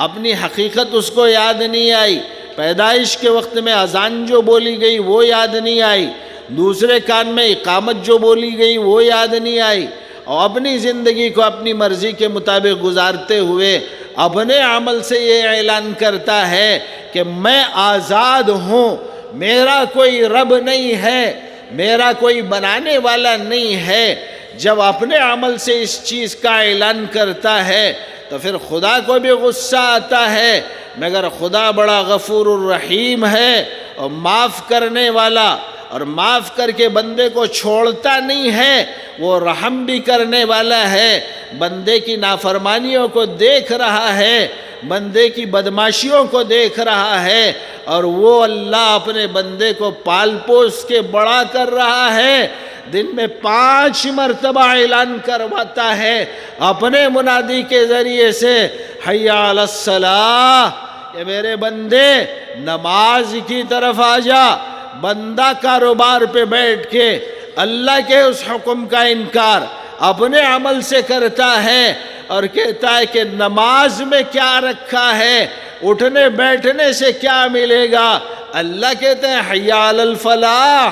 اپنی حقیقت اس کو یاد نہیں آئی، پیدائش کے وقت میں اذان جو بولی گئی وہ یاد نہیں آئی، دوسرے کان میں اقامت جو بولی گئی وہ یاد نہیں آئی، اور اپنی زندگی کو اپنی مرضی کے مطابق گزارتے ہوئے اپنے عمل سے یہ اعلان کرتا ہے کہ میں آزاد ہوں، میرا کوئی رب نہیں ہے، میرا کوئی بنانے والا نہیں ہے۔ جب اپنے عمل سے اس چیز کا اعلان کرتا ہے تو پھر خدا کو بھی غصہ آتا ہے، مگر خدا بڑا غفور الرحیم ہے اور معاف کرنے والا، اور معاف کر کے بندے کو چھوڑتا نہیں ہے، وہ رحم بھی کرنے والا ہے، بندے کی نافرمانیوں کو دیکھ رہا ہے، بندے کی بدماشیوں کو دیکھ رہا ہے، اور وہ اللہ اپنے بندے کو پال پوس کے بڑا کر رہا ہے۔ دن میں 5 مرتبہ اعلان کرواتا ہے اپنے منادی کے ذریعے سے، حی علی الصلاۃ، کہ میرے بندے نماز کی طرف آ جا۔ بندہ کاروبار پہ بیٹھ کے اللہ کے اس حکم کا انکار اپنے عمل سے کرتا ہے اور کہتا ہے کہ نماز میں کیا رکھا ہے، اٹھنے بیٹھنے سے کیا ملے گا۔ اللہ کہتے ہیں حی علی الفلاح،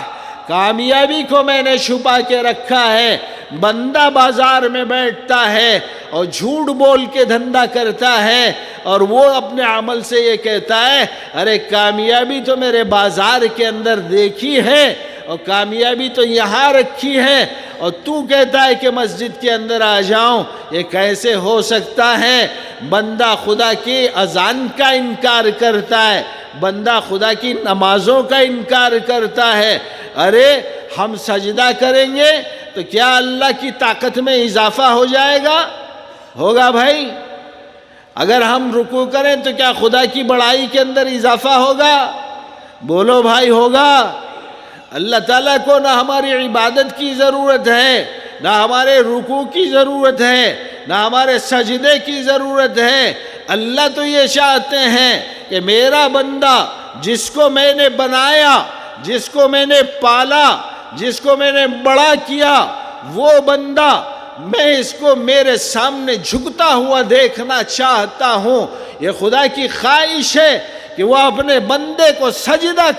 کامیابی کو میں نے چھپا کے رکھا ہے۔ بندہ بازار میں بیٹھتا ہے اور جھوٹ بول کے دھندا کرتا ہے، اور وہ اپنے عمل سے یہ کہتا ہے ارے کامیابی تو میرے بازار کے اندر دیکھی ہے اور کامیابی تو یہاں رکھی ہے، اور تو کہتا ہے کہ مسجد کے اندر آ جاؤں، یہ کیسے ہو سکتا ہے؟ بندہ خدا کی اذان کا انکار کرتا ہے، بندہ خدا کی نمازوں کا انکار کرتا ہے۔ ارے ہم سجدہ کریں گے تو کیا اللہ کی طاقت میں اضافہ ہو جائے گا؟ ہوگا بھائی۔ اگر ہم رکوع کریں تو کیا خدا کی بڑائی کے اندر اضافہ ہوگا؟ بولو بھائی، ہوگا۔ اللہ تعالیٰ کو نہ ہماری عبادت کی ضرورت ہے، نہ ہمارے رکوع کی ضرورت ہے، نہ ہمارے سجدے کی ضرورت ہے۔ اللہ تو یہ چاہتے ہیں کہ میرا بندہ جس کو میں نے بنایا، جس کو میں نے پالا، جس کو میں نے بڑا کیا، وہ بندہ میں اس کو میرے سامنے جھکتا ہوا دیکھنا چاہتا ہوں۔ یہ خدا کی خواہش ہے کہ وہ اپنے بندے کو سجدہ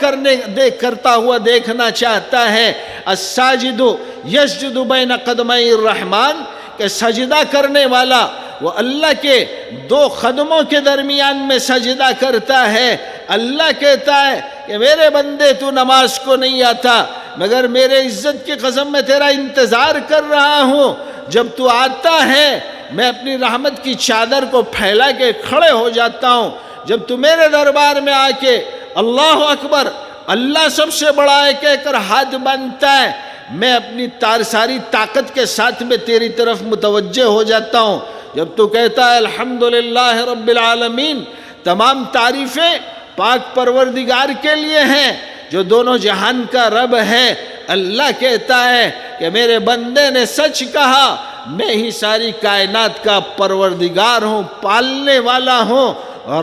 کرتا ہوا دیکھنا چاہتا ہے۔ الساجد یسجد بین قدمی الرحمن، کہ سجدہ کرنے والا وہ اللہ کے 2 قدموں کے درمیان میں سجدہ کرتا ہے۔ اللہ کہتا ہے کہ میرے بندے تو نماز کو نہیں آتا، مگر میرے عزت کی قسم میں تیرا انتظار کر رہا ہوں، جب تو آتا ہے میں اپنی رحمت کی چادر کو پھیلا کے کھڑے ہو جاتا ہوں۔ جب تو میرے دربار میں آ کے اللہ اکبر، اللہ سب سے بڑا ہے کہہ کر ہاتھ باندھتا ہے، میں اپنی ساری طاقت کے ساتھ میں تیری طرف متوجہ ہو جاتا ہوں۔ جب تو کہتا ہے الحمدللہ رب العالمین، تمام تعریفیں پاک پروردگار کے لیے ہیں جو دونوں جہان کا رب ہے۔ اللہ کہتا ہے کہ میرے بندے نے سچ کہا، میں ہی ساری کائنات کا پروردگار ہوں، پالنے والا ہوں،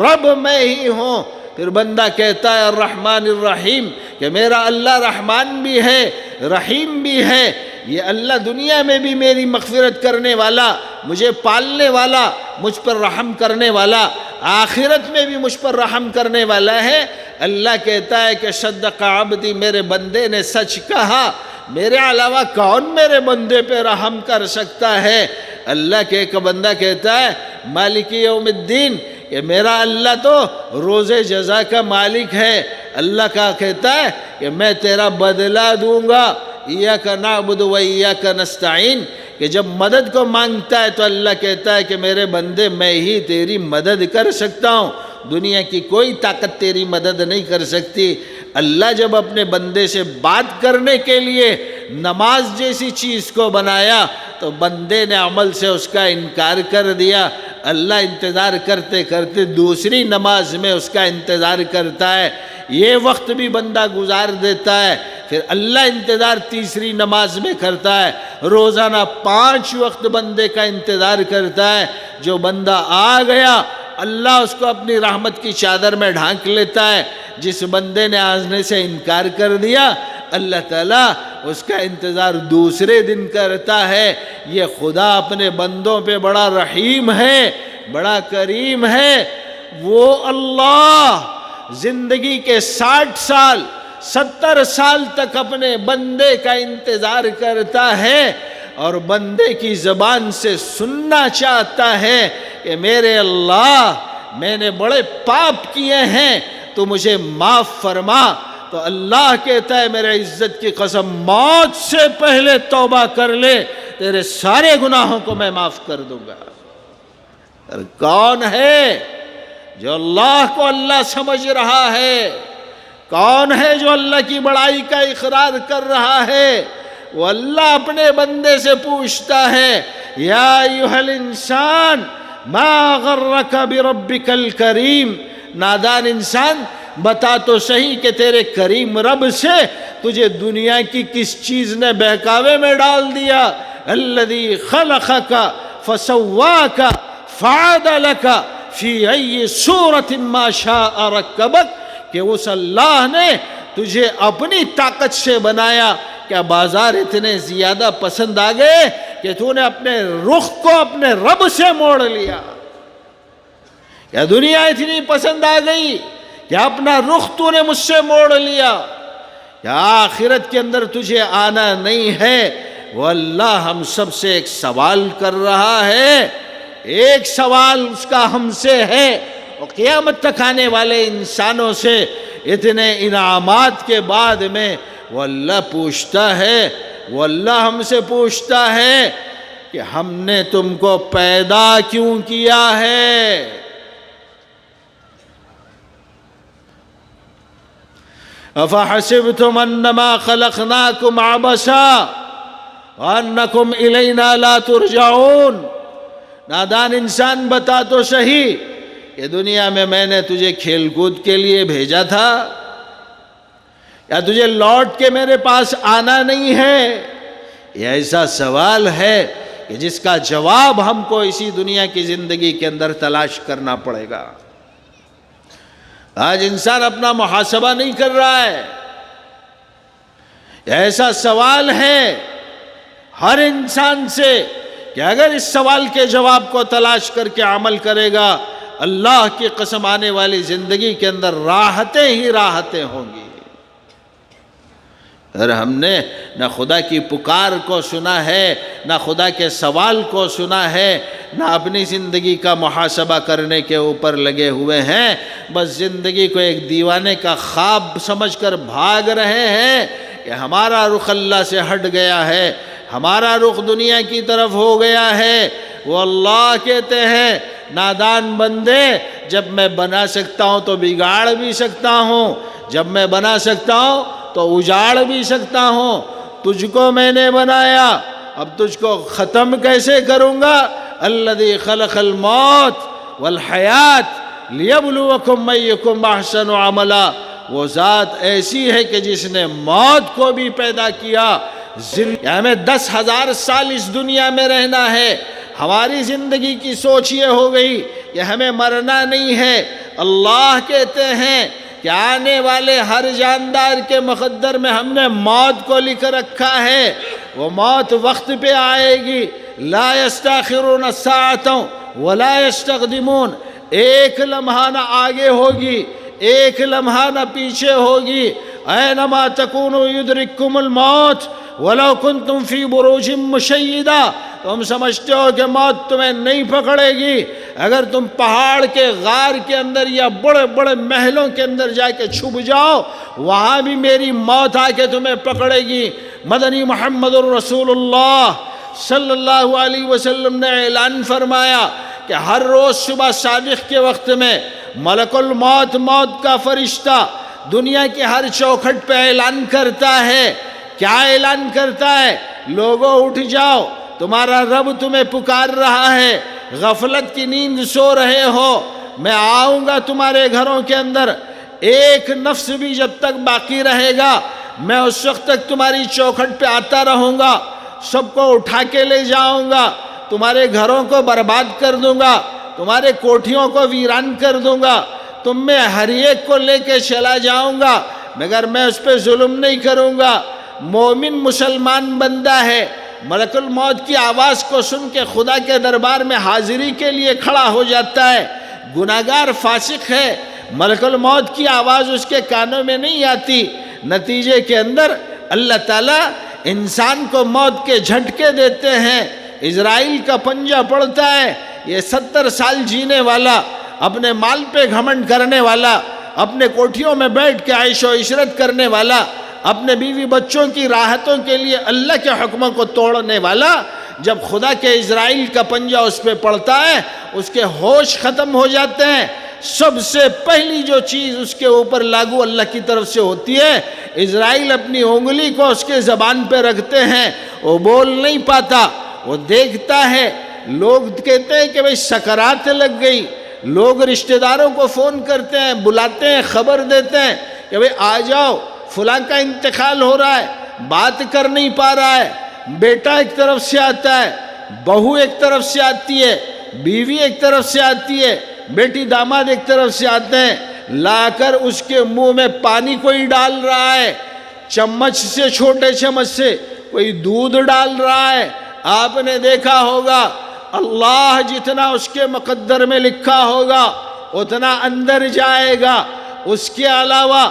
رب میں ہی ہوں۔ پھر بندہ کہتا ہے الرحمن الرحیم، کہ میرا اللہ رحمان بھی ہے، رحیم بھی ہے۔ یہ اللہ دنیا میں بھی میری مغفرت کرنے والا، مجھے پالنے والا، مجھ پر رحم کرنے والا، آخرت میں بھی مجھ پر رحم کرنے والا ہے۔ اللہ کہتا ہے کہ صدق عبدی، میرے بندے نے سچ کہا، میرے علاوہ کون میرے بندے پہ رحم کر سکتا ہے؟ اللہ کے ایک بندہ کہتا ہے مالک یوم الدین، کہ میرا اللہ تو روز جزا کا مالک ہے۔ اللہ کا کہتا ہے کہ میں تیرا بدلہ دوں گا، ایاک نعبد و ایاک نستعین، کہ جب مدد کو مانگتا ہے تو اللہ کہتا ہے کہ میرے بندے میں ہی تیری مدد کر سکتا ہوں، دنیا کی کوئی طاقت تیری مدد نہیں کر سکتی۔ اللہ جب اپنے بندے سے بات کرنے کے لیے نماز جیسی چیز کو بنایا تو بندے نے عمل سے اس کا انکار کر دیا۔ اللہ انتظار کرتے کرتے دوسری نماز میں اس کا انتظار کرتا ہے، یہ وقت بھی بندہ گزار دیتا ہے، پھر اللہ انتظار تیسری نماز میں کرتا ہے۔ روزانہ 5 وقت بندے کا انتظار کرتا ہے۔ جو بندہ آ گیا اللہ اس کو اپنی رحمت کی چادر میں ڈھانک لیتا ہے۔ جس بندے نے آنے سے انکار کر دیا اللہ تعالیٰ اس کا انتظار دوسرے دن کرتا ہے۔ یہ خدا اپنے بندوں پہ بڑا رحیم ہے، بڑا کریم ہے۔ وہ اللہ زندگی کے 60 سال 70 سال تک اپنے بندے کا انتظار کرتا ہے اور بندے کی زبان سے سننا چاہتا ہے کہ میرے اللہ میں نے بڑے پاپ کیے ہیں تو مجھے معاف فرما. تو اللہ کہتا ہے میرے عزت کی قسم موت سے پہلے توبہ کر لے تیرے سارے گناہوں کو میں معاف کر دوں گا. اور کون ہے جو اللہ کو اللہ سمجھ رہا ہے؟ کون ہے جو اللہ کی بڑائی کا اقرار کر رہا ہے؟ وہ اللہ اپنے بندے سے پوچھتا ہے یا ایھا الانسان ما غرک بربک الکریم. نادان انسان بتا تو صحیح کہ تیرے کریم رب سے تجھے دنیا کی کس چیز نے بہکاوے میں ڈال دیا. الذی خلقک فسواک فعدلک فی ای صورت ما شاء رکبک. کہ اس اللہ نے تجھے اپنی طاقت سے بنایا. کیا بازار اتنے زیادہ پسند آ گئے کہ تو نے اپنے رخ کو اپنے رب سے موڑ لیا؟ کیا دنیا اتنی پسند آ گئی کہ اپنا رخ تو نے مجھ سے موڑ لیا؟ کیا آخرت کے اندر تجھے آنا نہیں ہے؟ وہ اللہ ہم سب سے ایک سوال کر رہا ہے. ایک سوال اس کا ہم سے ہے اور قیامت تک آنے والے انسانوں سے. اتنے انعامات کے بعد میں وہ اللہ پوچھتا ہے، وہ اللہ ہم سے پوچھتا ہے کہ ہم نے تم کو پیدا کیوں کیا ہے؟ افحسبتم انما خلقناکم عبثا وانکم الینا لا ترجعون. نادان انسان بتا تو صحیح کہ دنیا میں نے تجھے کھیل کود کے لیے بھیجا تھا یا تجھے لوٹ کے میرے پاس آنا نہیں ہے؟ یہ ایسا سوال ہے کہ جس کا جواب ہم کو اسی دنیا کی زندگی کے اندر تلاش کرنا پڑے گا. آج انسان اپنا محاسبہ نہیں کر رہا ہے. یہ ایسا سوال ہے ہر انسان سے کہ اگر اس سوال کے جواب کو تلاش کر کے عمل کرے گا اللہ کی قسم آنے والی زندگی کے اندر راحتیں ہی راحتیں ہوں گی. اور ہم نے نہ خدا کی پکار کو سنا ہے، نہ خدا کے سوال کو سنا ہے، نہ اپنی زندگی کا محاسبہ کرنے کے اوپر لگے ہوئے ہیں. بس زندگی کو ایک دیوانے کا خواب سمجھ کر بھاگ رہے ہیں کہ ہمارا رخ اللہ سے ہٹ گیا ہے، ہمارا رخ دنیا کی طرف ہو گیا ہے. وہ اللہ کہتے ہیں نادان بندے جب میں بنا سکتا ہوں تو بگاڑ بھی سکتا ہوں، جب میں بنا سکتا ہوں تو اجاڑ بھی سکتا ہوں. تجھ کو میں نے بنایا، اب تجھ کو ختم کیسے کروں گا؟ الذی خلق الموت والحیات لیبلوکم ایکم احسن عملا. وہ ذات ایسی ہے کہ جس نے موت کو بھی پیدا کیا. ہمیں 10,000 سال اس دنیا میں رہنا ہے. ہماری زندگی کی سوچ یہ ہو گئی کہ ہمیں مرنا نہیں ہے. اللہ کہتے ہیں کہ آنے والے ہر جاندار کے مقدر میں ہم نے موت کو لکھ رکھا ہے. وہ موت وقت پہ آئے گی. لا یستاخرون ساعۃ ولا یستقدمون. ایک لمحہ نہ آگے ہوگی، ایک لمحہ نہ پیچھے ہوگی. اینما تکونوا یدرککم الموت ولو کنتم فی بروج مشیدہ. تم سمجھتے ہو کہ موت تمہیں نہیں پکڑے گی اگر تم پہاڑ کے غار کے اندر یا بڑے بڑے محلوں کے اندر جا کے چھپ جاؤ، وہاں بھی میری موت آ کے تمہیں پکڑے گی. مدنی محمد الرسول اللہ صلی اللہ علیہ وسلم نے اعلان فرمایا کہ ہر روز صبح صادق کے وقت میں ملک الموت، موت کا فرشتہ دنیا کی ہر چوکھٹ پہ اعلان کرتا ہے. کیا اعلان کرتا ہے؟ لوگوں اٹھ جاؤ، تمہارا رب تمہیں پکار رہا ہے. غفلت کی نیند سو رہے ہو، میں آؤں گا تمہارے گھروں کے اندر. ایک نفس بھی جب تک باقی رہے گا میں اس وقت تک تمہاری چوکھٹ پہ آتا رہوں گا. سب کو اٹھا کے لے جاؤں گا، تمہارے گھروں کو برباد کر دوں گا، تمہارے کوٹھیوں کو ویران کر دوں گا. تم میں ہر ایک کو لے کے چلا جاؤں گا مگر میں اس پہ ظلم نہیں کروں گا. مومن مسلمان بندہ ہے، ملک الموت کی آواز کو سن کے خدا کے دربار میں حاضری کے لیے کھڑا ہو جاتا ہے. گناہگار فاسق ہے، ملک الموت کی آواز اس کے کانوں میں نہیں آتی، نتیجے کے اندر اللہ تعالیٰ انسان کو موت کے جھٹکے دیتے ہیں، اسرائیل کا پنجہ پڑتا ہے، یہ 70 سال جینے والا، اپنے مال پہ گھمنڈ کرنے والا، اپنے کوٹھیوں میں بیٹھ کے عیش و عشرت کرنے والا، اپنے بیوی بچوں کی راحتوں کے لیے اللہ کے حکموں کو توڑنے والا، جب خدا کے اسرائیل کا پنجہ اس پہ پڑتا ہے اس کے ہوش ختم ہو جاتے ہیں۔ سب سے پہلی جو چیز اس کے اوپر لاگو اللہ کی طرف سے ہوتی ہے، اسرائیل اپنی انگلی کو اس کے زبان پہ رکھتے ہیں، وہ بول نہیں پاتا، وہ دیکھتا ہے۔ لوگ کہتے ہیں کہ بھئی سکرات لگ گئی، لوگ رشتہ داروں کو فون کرتے ہیں، بلاتے ہیں، خبر دیتے ہیں کہ بھئی آ جاؤ، فلاں کا انتقال ہو رہا ہے، بات کر نہیں پا رہا ہے۔ بیٹا ایک طرف سے آتا ہے، بہو ایک طرف سے آتی ہے، بیوی ایک طرف سے آتی ہے، بیٹی داماد ایک طرف سے آتے ہیں، لا کر اس کے منہ میں پانی کوئی ڈال رہا ہے، چمچ سے، چھوٹے چمچ سے کوئی دودھ ڈال رہا ہے۔ آپ نے دیکھا ہوگا اللہ جتنا اس کے مقدر میں لکھا ہوگا اتنا اندر جائے گا، اس کے علاوہ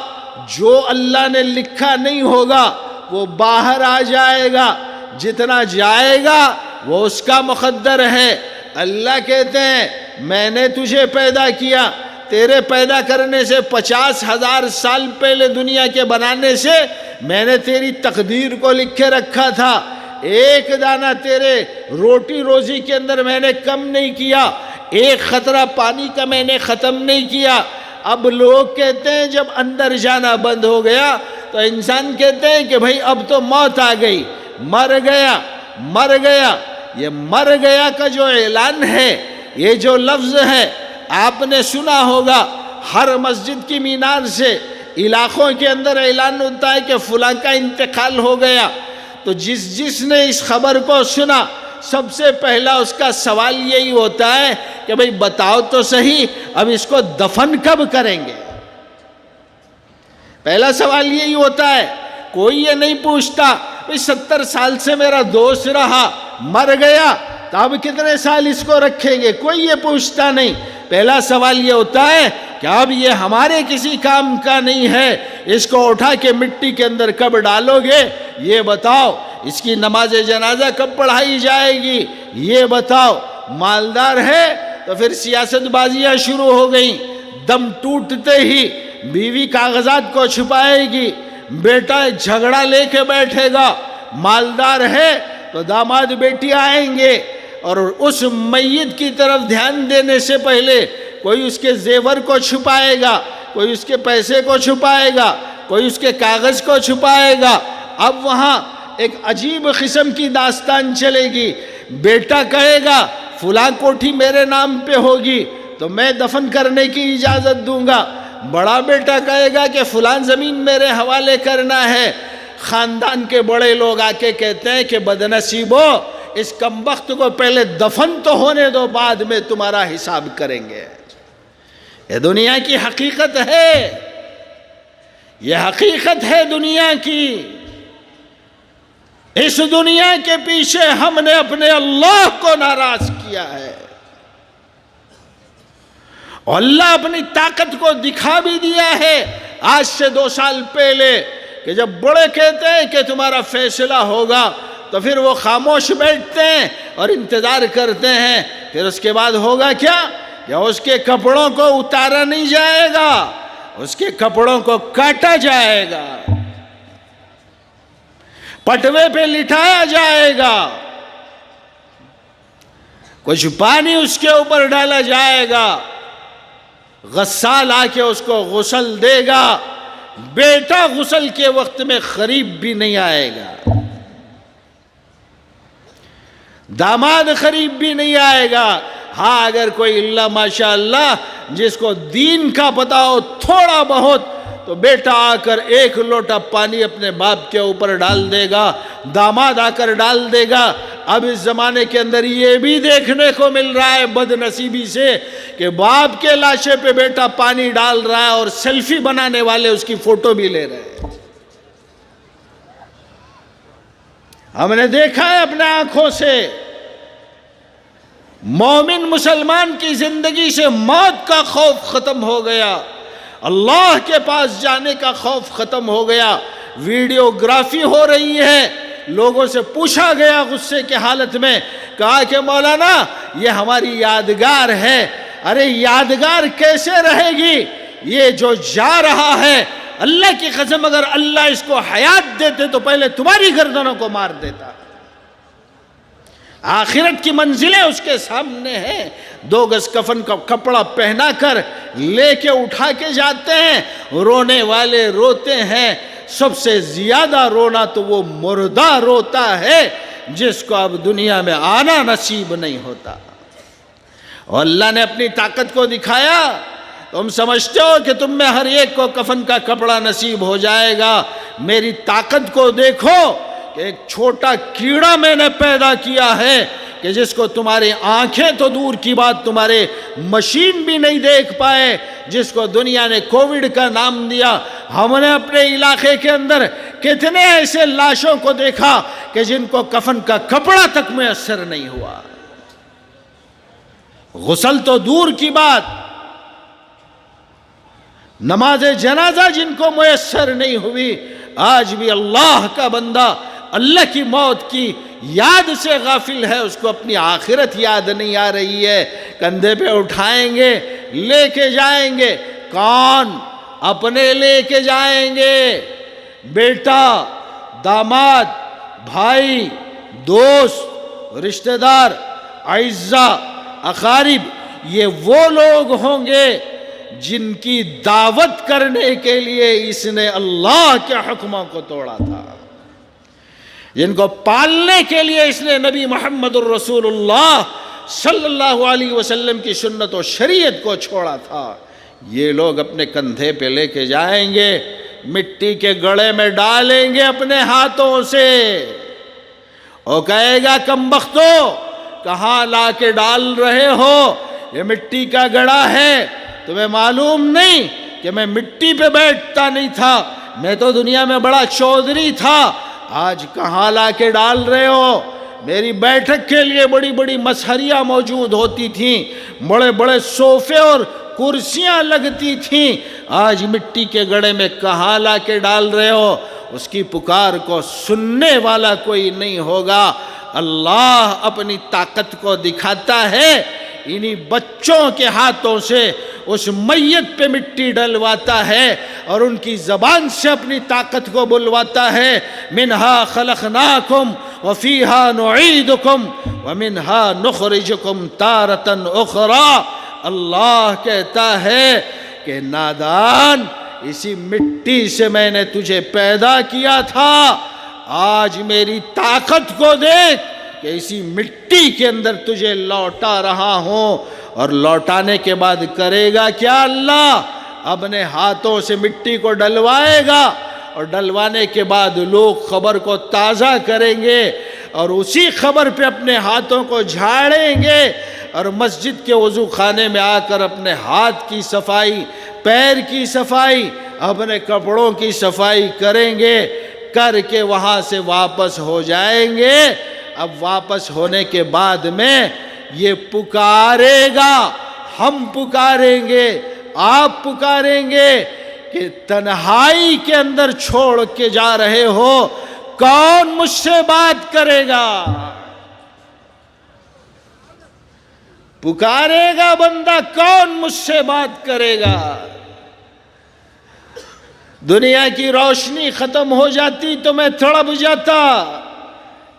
جو اللہ نے لکھا نہیں ہوگا وہ باہر آ جائے گا، جتنا جائے گا وہ اس کا مقدر ہے۔ اللہ کہتے ہیں میں نے تجھے پیدا کیا، تیرے پیدا کرنے سے 50,000 سال پہلے دنیا کے بنانے سے میں نے تیری تقدیر کو لکھے رکھا تھا، ایک دانہ تیرے روٹی روزی کے اندر میں نے کم نہیں کیا، ایک قطرہ پانی کا میں نے ختم نہیں کیا۔ اب لوگ کہتے ہیں جب اندر جانا بند ہو گیا تو انسان کہتے ہیں کہ بھئی اب تو موت آ گئی، مر گیا، مر گیا۔ یہ مر گیا کا جو اعلان ہے، یہ جو لفظ ہے آپ نے سنا ہوگا، ہر مسجد کی مینار سے علاقوں کے اندر اعلان ہوتا ہے کہ فلاں کا انتقال ہو گیا۔ تو جس نے اس خبر کو سنا سب سے پہلا اس کا سوال یہی ہوتا ہے کہ بھئی بتاؤ تو صحیح اب اس کو دفن کب کریں گے؟ پہلا سوال یہی ہوتا ہے، کوئی یہ نہیں پوچھتا بھئی 70 سال سے میرا دوست رہا، مر گیا تو اب کتنے سال اس کو رکھیں گے، کوئی یہ پوچھتا نہیں۔ پہلا سوال یہ ہوتا ہے کہ اب یہ ہمارے کسی کام کا نہیں ہے، اس کو اٹھا کے مٹی کے اندر کب ڈالو گے یہ بتاؤ، اس کی نماز جنازہ کب پڑھائی جائے گی یہ بتاؤ۔ مالدار ہے تو پھر سیاست بازیاں شروع ہو گئیں، دم ٹوٹتے ہی بیوی کاغذات کو چھپائے گی، بیٹا جھگڑا لے کے بیٹھے گا، مالدار ہے تو داماد بیٹی آئیں گے، اور اس میت کی طرف دھیان دینے سے پہلے کوئی اس کے زیور کو چھپائے گا، کوئی اس کے پیسے کو چھپائے گا، کوئی اس کے کاغذ کو چھپائے گا۔ اب وہاں ایک عجیب قسم کی داستان چلے گی، بیٹا کہے گا فلاں کوٹھی میرے نام پہ ہوگی تو میں دفن کرنے کی اجازت دوں گا، بڑا بیٹا کہے گا کہ فلاں زمین میرے حوالے کرنا ہے۔ خاندان کے بڑے لوگ آ کے کہتے ہیں کہ بدنصیبو اس کمبخت کو پہلے دفن تو ہونے دو، بعد میں تمہارا حساب کریں گے۔ یہ دنیا کی حقیقت ہے، یہ حقیقت ہے دنیا کی۔ اس دنیا کے پیچھے ہم نے اپنے اللہ کو ناراض کیا ہے، اور اللہ اپنی طاقت کو دکھا بھی دیا ہے آج سے 2 سال پہلے، کہ جب بڑے کہتے ہیں کہ تمہارا فیصلہ ہوگا تو پھر وہ خاموش بیٹھتے ہیں اور انتظار کرتے ہیں، پھر اس کے بعد ہوگا کیا؟ یا اس کے کپڑوں کو اتارا نہیں جائے گا، اس کے کپڑوں کو کاٹا جائے گا، پٹوے پہ لٹایا جائے گا، کچھ پانی اس کے اوپر ڈالا جائے گا، غسال آ کے اس کو غسل دے گا۔ بیٹا غسل کے وقت میں قریب بھی نہیں آئے گا، داماد قریب بھی نہیں آئے گا۔ ہاں اگر کوئی اللہ ماشاءاللہ جس کو دین کا پتہ ہو تھوڑا بہت، تو بیٹا آ کر 1 لوٹا پانی اپنے باپ کے اوپر ڈال دے گا، داماد آ کر ڈال دے گا۔ اب اس زمانے کے اندر یہ بھی دیکھنے کو مل رہا ہے بد نصیبی سے کہ باپ کے لاشے پہ بیٹا پانی ڈال رہا ہے اور سیلفی بنانے والے اس کی فوٹو بھی لے رہے ہیں۔ ہم نے دیکھا ہے اپنے آنکھوں سے، مومن مسلمان کی زندگی سے موت کا خوف ختم ہو گیا، اللہ کے پاس جانے کا خوف ختم ہو گیا۔ ویڈیوگرافی ہو رہی ہے، لوگوں سے پوچھا گیا غصے کے حالت میں، کہا کہ مولانا یہ ہماری یادگار ہے۔ ارے یادگار کیسے رہے گی؟ یہ جو جا رہا ہے، اللہ کی قسم اگر اللہ اس کو حیات دیتے تو پہلے تمہاری گردنوں کو مار دیتا۔ آخرت کی منزلیں اس کے سامنے ہیں۔ 2 گز کفن کا کپڑا پہنا کر لے کے اٹھا کے جاتے ہیں، رونے والے روتے ہیں۔ سب سے زیادہ رونا تو وہ مردہ روتا ہے جس کو اب دنیا میں آنا نصیب نہیں ہوتا۔ اور اللہ نے اپنی طاقت کو دکھایا۔ تم سمجھتے ہو کہ تم میں ہر ایک کو کفن کا کپڑا نصیب ہو جائے گا؟ میری طاقت کو دیکھو کہ ایک چھوٹا کیڑا میں نے پیدا کیا ہے کہ جس کو تمہاری آنکھیں تو دور کی بات تمہارے مشین بھی نہیں دیکھ پائے، جس کو دنیا نے کووڈ کا نام دیا۔ ہم نے اپنے علاقے کے اندر کتنے ایسے لاشوں کو دیکھا کہ جن کو کفن کا کپڑا تک میسر نہیں ہوا، غسل تو دور کی بات، نماز جنازہ جن کو میسر نہیں ہوئی۔ آج بھی اللہ کا بندہ اللہ کی موت کی یاد سے غافل ہے، اس کو اپنی آخرت یاد نہیں آ رہی ہے۔ کندھے پہ اٹھائیں گے، لے کے جائیں گے، کون؟ اپنے لے کے جائیں گے، بیٹا، داماد، بھائی، دوست، رشتہ دار، اعزا، اقارب، یہ وہ لوگ ہوں گے جن کی دعوت کرنے کے لیے اس نے اللہ کے حکموں کو توڑا تھا، جن کو پالنے کے لیے اس نے نبی محمد الرسول اللہ صلی اللہ علیہ وسلم کی سنت و شریعت کو چھوڑا تھا۔ یہ لوگ اپنے کندھے پہ لے کے جائیں گے، مٹی کے گڑھے میں ڈالیں گے اپنے ہاتھوں سے، اور کہے گا کمبختو کہاں لا کے ڈال رہے ہو؟ یہ مٹی کا گڑھا ہے، تمہیں معلوم نہیں کہ میں مٹی پہ بیٹھتا نہیں تھا، میں تو دنیا میں بڑا چودھری تھا، آج کہاں لا کے ڈال رہے ہو؟ میری بیٹھک کے لیے بڑی بڑی مسہریاں موجود ہوتی تھیں، بڑے بڑے صوفے اور کرسیاں لگتی تھیں، آج مٹی کے گڑھے میں کہاں لا کے ڈال رہے ہو؟ اس کی پکار کو سننے والا کوئی نہیں ہوگا۔ اللہ اپنی طاقت کو دکھاتا ہے، انہی بچوں کے ہاتھوں سے اس میت پہ مٹی ڈلواتا ہے اور ان کی زبان سے اپنی طاقت کو بلواتا ہے۔ منہا خلقناکم وفیہا نعیدکم ومنہا نخرجکم تارۃ اخری۔ اللہ کہتا ہے کہ نادان، اسی مٹی سے میں نے تجھے پیدا کیا تھا، آج میری طاقت کو دیکھ کہ اسی مٹی کے اندر تجھے لوٹا رہا ہوں۔ اور لوٹانے کے بعد کرے گا کیا اللہ؟ اپنے ہاتھوں سے مٹی کو ڈلوائے گا، اور ڈلوانے کے بعد لوگ خبر کو تازہ کریں گے اور اسی خبر پہ اپنے ہاتھوں کو جھاڑیں گے، اور مسجد کے وضو خانے میں آ کر اپنے ہاتھ کی صفائی، پیر کی صفائی، اپنے کپڑوں کی صفائی کریں گے، کر کے وہاں سے واپس ہو جائیں گے۔ اب واپس ہونے کے بعد میں یہ پکارے گا، ہم پکاریں گے، آپ پکاریں گے کہ تنہائی کے اندر چھوڑ کے جا رہے ہو، کون مجھ سے بات کرے گا؟ پکارے گا بندہ، کون مجھ سے بات کرے گا؟ دنیا کی روشنی ختم ہو جاتی تو میں تڑپ جاتا،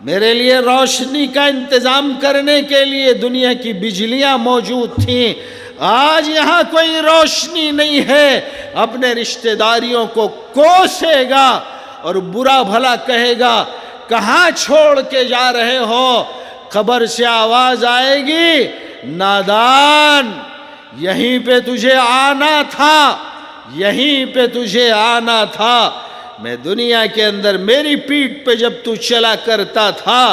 میرے لیے روشنی کا انتظام کرنے کے لیے دنیا کی بجلیاں موجود تھیں۔ آج یہاں کوئی روشنی نہیں ہے، اپنے رشتہ داریوں کو کوسے گا اور برا بھلا کہے گا، کہاں چھوڑ کے جا رہے ہو؟ قبر سے آواز آئے گی، نادان یہیں پہ تجھے آنا تھا، یہیں پہ تجھے آنا تھا۔ میں دنیا کے اندر میری پیٹھ پہ جب تو چلا کرتا تھا،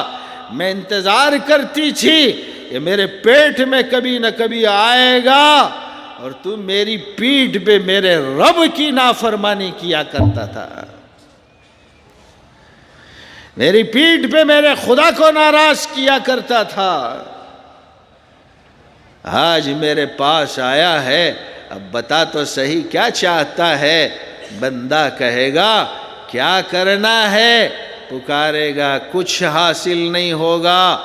میں انتظار کرتی تھی کہ میرے پیٹ میں کبھی نہ کبھی آئے گا، اور تو میری پیٹھ پہ میرے رب کی نافرمانی کیا کرتا تھا، میری پیٹھ پہ میرے خدا کو ناراض کیا کرتا تھا۔ آج میرے پاس آیا ہے، اب بتا تو صحیح کیا چاہتا ہے؟ بندہ کہے گا کیا کرنا ہے؟ پکارے گا کچھ حاصل نہیں ہوگا۔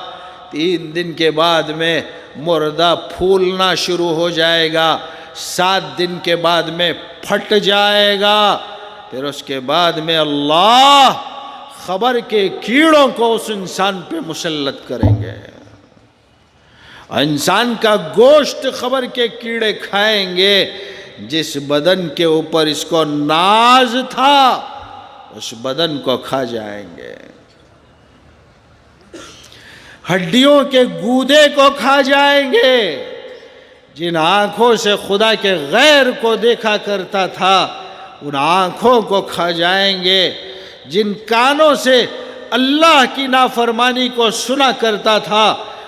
3 دن کے بعد میں مردہ پھولنا شروع ہو جائے گا، 7 دن کے بعد میں پھٹ جائے گا، پھر اس کے بعد میں اللہ خبر کے کیڑوں کو اس انسان پہ مسلط کریں گے۔ انسان کا گوشت خبر کے کیڑے کھائیں گے۔ جس بدن کے اوپر اس کو ناز تھا اس بدن کو کھا جائیں گے، ہڈیوں کے گودے کو کھا جائیں گے، جن آنکھوں سے خدا کے غیر کو دیکھا کرتا تھا ان آنکھوں کو کھا جائیں گے، جن کانوں سے اللہ کی نافرمانی کو سنا کرتا تھا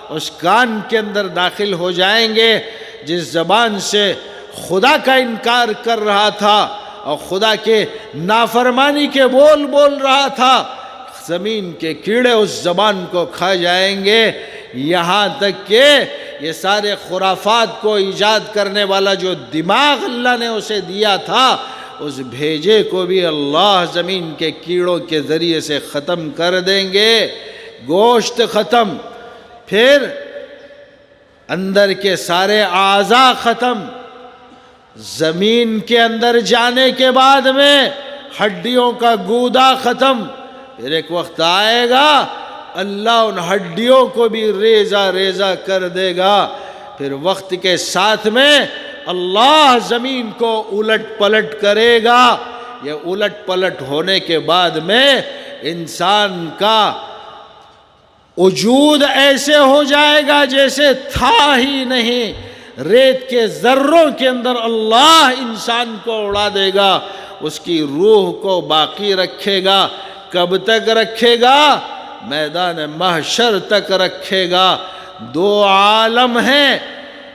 اس کان کے اندر داخل ہو جائیں گے، جس زبان سے خدا کا انکار کر رہا تھا اور خدا کے نافرمانی کے بول بول رہا تھا، زمین کے کیڑے اس زبان کو کھا جائیں گے، یہاں تک کہ یہ سارے خرافات کو ایجاد کرنے والا جو دماغ اللہ نے اسے دیا تھا اس بھیجے کو بھی اللہ زمین کے کیڑوں کے ذریعے سے ختم کر دیں گے۔ گوشت ختم، پھر اندر کے سارے اعضاء ختم، زمین کے اندر جانے کے بعد میں ہڈیوں کا گودا ختم، پھر ایک وقت آئے گا اللہ ان ہڈیوں کو بھی ریزہ ریزہ کر دے گا، پھر وقت کے ساتھ میں اللہ زمین کو الٹ پلٹ کرے گا۔ یہ الٹ پلٹ ہونے کے بعد میں انسان کا وجود ایسے ہو جائے گا جیسے تھا ہی نہیں، ریت کے ذروں کے اندر اللہ انسان کو اڑا دے گا، اس کی روح کو باقی رکھے گا۔ کب تک رکھے گا؟ میدان محشر تک رکھے گا۔ 2 عالم ہیں،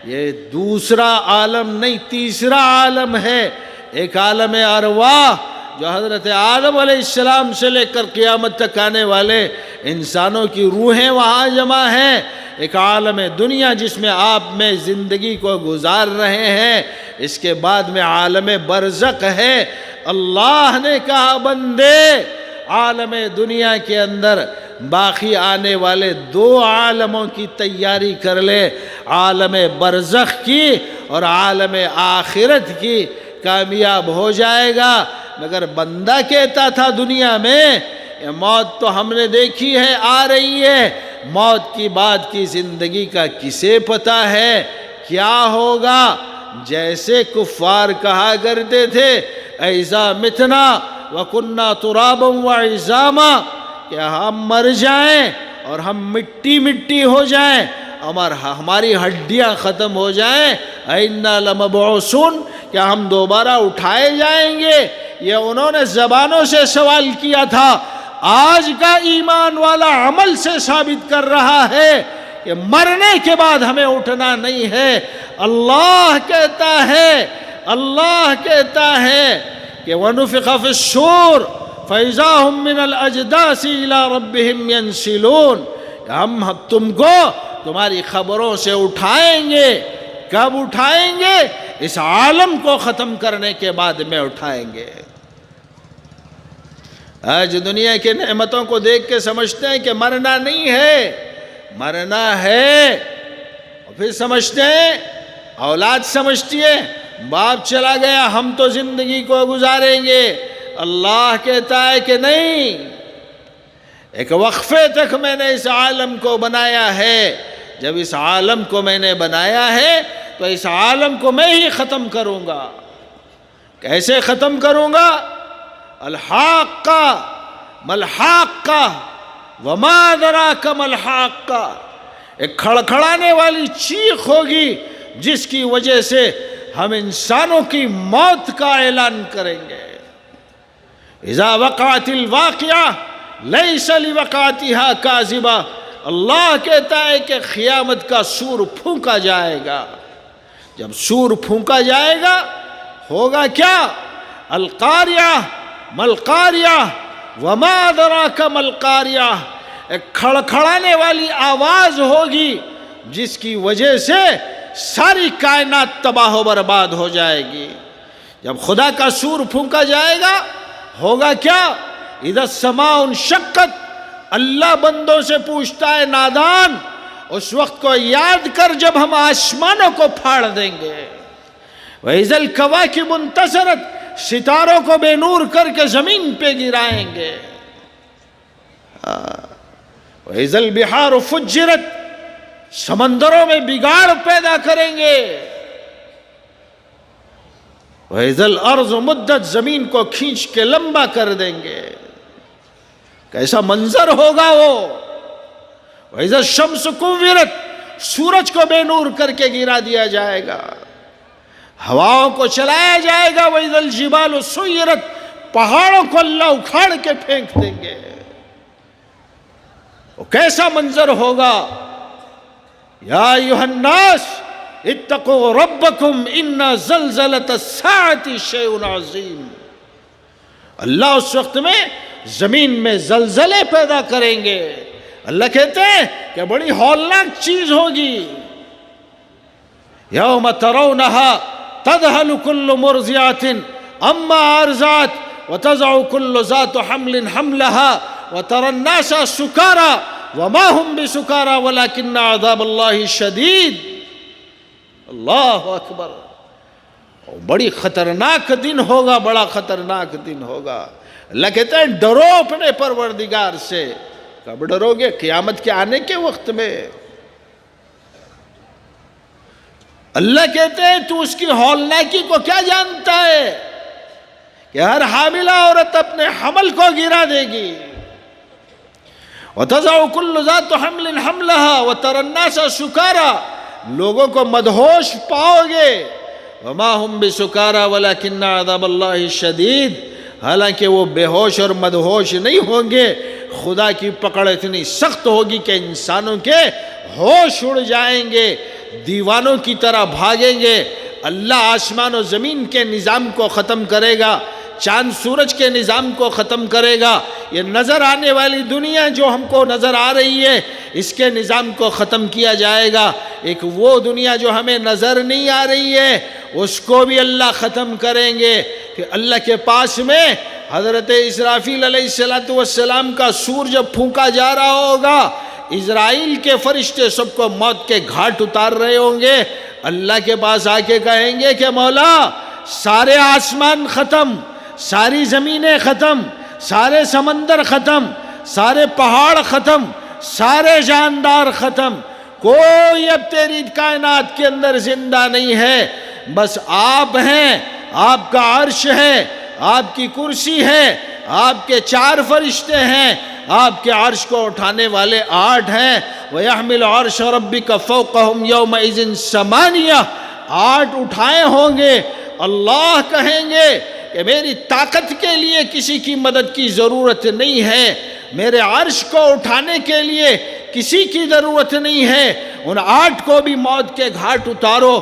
یہ دوسرا عالم نہیں تیسرا عالم ہے۔ ایک عالم ارواح جو حضرت آدم علیہ السلام سے لے کر قیامت تک آنے والے انسانوں کی روحیں وہاں جمع ہیں، ایک عالم دنیا جس میں آپ میں زندگی کو گزار رہے ہیں، اس کے بعد میں عالم برزخ ہے۔ اللہ نے کہا بندے عالم دنیا کے اندر باقی آنے والے 2 عالموں کی تیاری کر لے، عالم برزخ کی اور عالم آخرت کی، کامیاب ہو جائے گا۔ مگر بندہ کہتا تھا دنیا میں یہ موت تو ہم نے دیکھی ہے آ رہی ہے، موت کی بعد کی زندگی کا کسے پتہ ہے کیا ہوگا؟ جیسے کفار کہا کرتے تھے اِذَا مِتْنَا وَكُنَّا تُرَابًا وَعِظَامًا، کہ ہم مر جائیں اور ہم مٹی مٹی ہو جائیں، ہماری ہڈیاں ختم ہو جائیں، اِنَّا لَمَبْعُوثُونَ، کیا ہم دوبارہ اٹھائے جائیں گے؟ یہ انہوں نے زبانوں سے سوال کیا تھا، آج کا ایمان والا عمل سے ثابت کر رہا ہے کہ مرنے کے بعد ہمیں اٹھنا نہیں ہے۔ اللہ کہتا ہے کہ وَنُفِخَ فِي الصُّورِ فَإِذَا هُم مِّنَ الْأَجْدَاثِ إِلَىٰ رَبِّهِمْ يَنْسِلُونَ، ہم تم کو تمہاری خبروں سے اٹھائیں گے۔ کب اٹھائیں گے؟ اس عالم کو ختم کرنے کے بعد میں اٹھائیں گے۔ آج دنیا کی نعمتوں کو دیکھ کے سمجھتے ہیں کہ مرنا نہیں ہے، مرنا ہے، اور پھر سمجھتے ہیں، اولاد سمجھتی ہے باپ چلا گیا ہم تو زندگی کو گزاریں گے۔ اللہ کہتا ہے کہ نہیں، ایک وقفے تک میں نے اس عالم کو بنایا ہے، جب اس عالم کو میں نے بنایا ہے تو اس عالم کو میں ہی ختم کروں گا۔ کیسے ختم کروں گا؟ الحاقہ ملحاقہ وما ادراک ملحاقہ، ایک کھڑکھڑانے والی چیخ ہوگی جس کی وجہ سے ہم انسانوں کی موت کا اعلان کریں گے۔ اذا وقعت الواقعہ لیس لوقعتها کاذبہ، اللہ کہتا ہے کہ قیامت کا سور پھونکا جائے گا۔ جب سور پھونکا جائے گا ہوگا کیا؟ القاریہ ملقاریہ وما ادراک ملقاریہ، ایک کھڑکھڑانے والی آواز ہوگی جس کی وجہ سے ساری کائنات تباہ و برباد ہو جائے گی۔ جب خدا کا سور پھونکا جائے گا ہوگا کیا؟ اذا السماء انشقت، اللہ بندوں سے پوچھتا ہے نادان، اس وقت کو یاد کر جب ہم آسمانوں کو پھاڑ دیں گے۔ وَإِذَا الْكَوَاكِبُ انتَثَرَتْ، ستاروں کو بے نور کر کے زمین پہ گرائیں گے۔ وَإِذَا الْبِحَارُ فُجِّرَتْ، سمندروں میں بگاڑ پیدا کریں گے۔ وَإِذَا الْأَرْضُ مُدَّتْ، زمین کو کھینچ کے لمبا کر دیں گے۔ کیسا منظر ہوگا وہ۔ وَإِذَا الشَّمْسُ كُوِّرَتْ، سورج کو بے نور کر کے گرا دیا جائے گا، ہواؤں کو چلایا جائے گا۔ وَإِذَا الْجِبَالُ سُيِّرَتْ، پہاڑوں کو اللہ اکھاڑ کے پھینک دیں گے۔ وہ کیسا منظر ہوگا۔ یا ایھا الناس اتقوا ربکم ان زلزلۃ الساعۃ شیء عظیم، اللہ اس وقت میں زمین میں زلزلے پیدا کریں گے۔ اللہ کہتے ہیں کہ بڑی ہولناک چیز ہوگی۔ یوم ترونہا تذہل کل مرضعۃ عما ارضعت وتضع کل ذات حمل حملہا وتری الناس سکارى وما هم بسکارى ولکن عذاب اللہ شدید۔ اللہ اکبر، بڑی خطرناک دن ہوگا، بڑا خطرناک دن ہوگا۔ اللہ کہتے ہیں ڈرو اپنے پروردگار سے۔ کب ڈرو گے؟ قیامت کے آنے کے وقت میں۔ اللہ کہتے ہیں تو اس کی ہولناکی کو کیا جانتا ہے کہ ہر حاملہ عورت اپنے حمل کو گرا دے گی۔ وَتَضَعُ كُلُّ ذَاتُ حَمْلٍ حَمْلَهَا وَتَرَى النَّاسَ سُكَارَى، لوگوں کو مدہوش پاؤ گے۔ وَمَا هُمْ بِسُكَارَى وَلَكِنَّ عَذَابَ اللَّهِ شَدِيدٌ، حالانکہ وہ بے ہوش اور مدہوش نہیں ہوں گے، خدا کی پکڑ اتنی سخت ہوگی کہ انسانوں کے ہوش اڑ جائیں گے، دیوانوں کی طرح بھاگیں گے۔ اللہ آسمان و زمین کے نظام کو ختم کرے گا، چاند سورج کے نظام کو ختم کرے گا۔ یہ نظر آنے والی دنیا جو ہم کو نظر آ رہی ہے، اس کے نظام کو ختم کیا جائے گا۔ ایک وہ دنیا جو ہمیں نظر نہیں آ رہی ہے، اس کو بھی اللہ ختم کریں گے۔ کہ اللہ کے پاس میں حضرت اسرافیل علیہ السلام کا سور جب پھونکا جا رہا ہوگا، اسرائیل کے فرشتے سب کو موت کے گھاٹ اتار رہے ہوں گے۔ اللہ کے پاس آ کے کہیں گے کہ مولا سارے آسمان ختم، ساری زمینیں ختم، سارے سمندر ختم، سارے پہاڑ ختم، سارے جاندار ختم، کوئی اب تیری کائنات کے اندر زندہ نہیں ہے، بس آپ ہیں، آپ کا عرش ہے، آپ کی کرسی ہے، آپ کے 4 فرشتے ہیں، آپ کے عرش کو اٹھانے والے 8 ہیں۔ وَيَحْمِلُ عَرْشَ رَبِّكَ فَوْقَهُمْ يَوْمَئِذٍ ثَمَانِيَةٌ، 8 اٹھائے ہوں گے۔ اللہ کہیں گے کہ میری طاقت کے لیے کسی کی مدد کی ضرورت نہیں ہے، میرے عرش کو اٹھانے کے لیے کسی کی ضرورت نہیں ہے، ان 8 کو بھی موت کے گھاٹ اتارو۔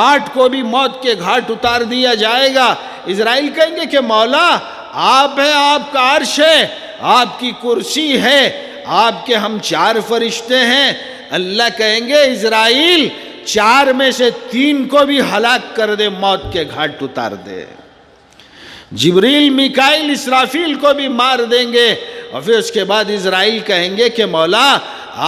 8 کو بھی موت کے گھاٹ اتار دیا جائے گا۔ اسرائیل کہیں گے کہ مولا آپ ہیں، آپ کا عرش ہے، آپ کی کرسی ہے، آپ کے ہم 4 فرشتے ہیں۔ اللہ کہیں گے اسرائیل 4 میں سے 3 کو بھی ہلاک کر دے، موت کے گھاٹ اتار دے۔ جبریل، میکائیل، اسرافیل کو بھی مار دیں گے۔ اور پھر اس کے بعد اسرائیل کہیں گے کہ مولا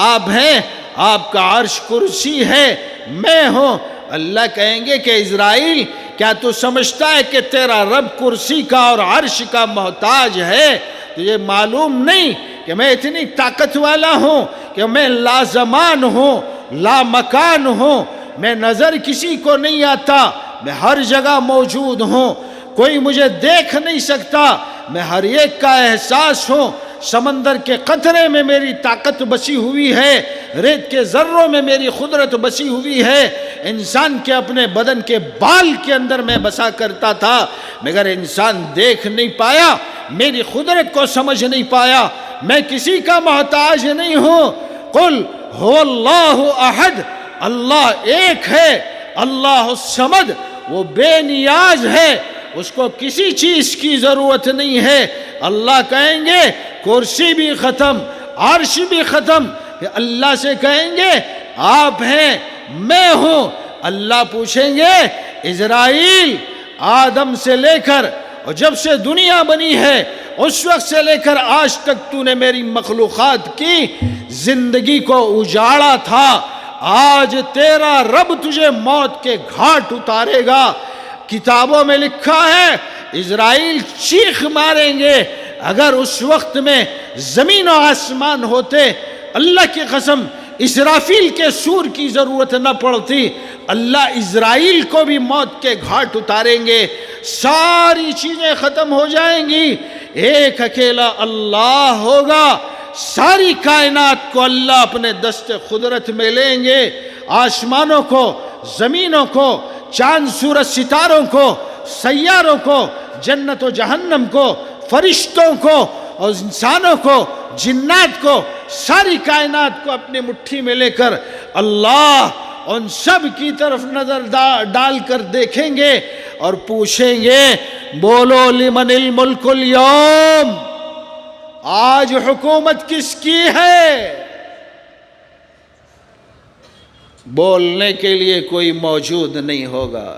آپ ہیں، آپ کا عرش کرسی ہے، میں ہوں۔ اللہ کہیں گے کہ اسرائیل کیا تو سمجھتا ہے کہ تیرا رب کرسی کا اور عرش کا محتاج ہے؟ تجھے معلوم نہیں کہ میں اتنی طاقت والا ہوں کہ میں لا زمان ہوں، لا مکان ہوں، میں نظر کسی کو نہیں آتا، میں ہر جگہ موجود ہوں، کوئی مجھے دیکھ نہیں سکتا، میں ہر ایک کا احساس ہوں۔ سمندر کے قطرے میں میری طاقت بسی ہوئی ہے، ریت کے ذروں میں میری قدرت بسی ہوئی ہے، انسان کے اپنے بدن کے بال کے اندر میں بسا کرتا تھا، مگر انسان دیکھ نہیں پایا، میری قدرت کو سمجھ نہیں پایا، میں کسی کا محتاج نہیں ہوں۔ قل هو اللہ احد، اللہ ایک ہے، اللہ الصمد، وہ بے نیاز ہے، اس کو کسی چیز کی ضرورت نہیں ہے۔ اللہ کہیں گے کرسی بھی ختم، عرش بھی ختم، کہ اللہ سے کہیں گے آپ ہیں، میں ہوں، اللہ پوچھیں گے اسرائیل آدم سے لے کر اور جب سے دنیا بنی ہے اس وقت سے لے کر آج تک تو نے میری مخلوقات کی زندگی کو اجاڑا تھا، آج تیرا رب تجھے موت کے گھاٹ اتارے گا۔ کتابوں میں لکھا ہے اسرائیل چیخ ماریں گے، اگر اس وقت میں زمین و آسمان ہوتے اللہ کی قسم اسرافیل کے سور کی ضرورت نہ پڑتی، اللہ اسرائیل کو بھی موت کے گھاٹ اتاریں گے، ساری چیزیں ختم ہو جائیں گی، ایک اکیلا اللہ ہوگا، ساری کائنات کو اللہ اپنے دست قدرت میں لیں گے، آسمانوں کو، زمینوں کو، چاند سورج ستاروں کو، سیاروں کو، جنت و جہنم کو، فرشتوں کو اور انسانوں کو، جنات کو، ساری کائنات کو اپنی مٹھی میں لے کر اللہ ان سب کی طرف نظر ڈال کر دیکھیں گے اور پوچھیں گے بولو لمن الملک اليوم، آج حکومت کس کی ہے؟ بولنے کے لیے کوئی موجود نہیں ہوگا۔